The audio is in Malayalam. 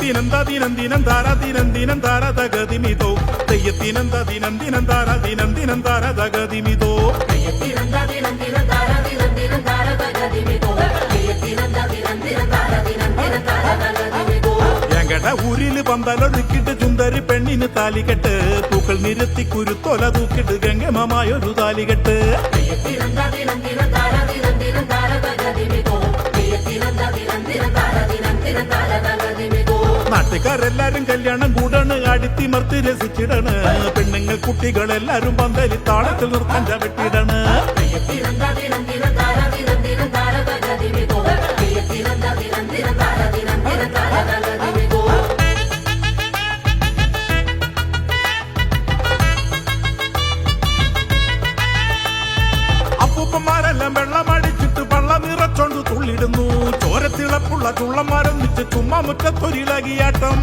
തെയ്യത്തിനന്താ ദിനം ദിനം താര തകതിമിതോ തെയ്യത്തിനന്താ ദിനം ദിനം താര തകതിമിതോ ഞങ്ങളുടെ ഊരില് പന്തലൊരുക്കിട്ട് ചുന്തരി പെണ്ണിന് താലികെട്ട് പൂക്കൾ നിരത്തി കുരുത്തോല തൂക്കിട്ട് ഗംഗമമായൊരു താലികെട്ട് നാട്ടുകാരെല്ലാരും കല്യാണം കൂടണ് അടിത്തിമർത്തി രസിച്ചിടണ് പെണ്ണുങ്ങൾ കുട്ടികളെല്ലാരും പന്തലി താളത്തിൽ നിർത്താൻ ചവിട്ടിടണ് അപ്പൂപ്പന്മാരെല്ലാം വെള്ളമടിച്ചിട്ട് വള്ളം നിറച്ചോണ്ട് തുള്ളിടുന്നു ചോരത്തിളപ്പുള്ള ചുള്ളന്മാരൊന്നിച്ച് ചുമ്മാ മുറ്റത്തൊരിളകിയാട്ടം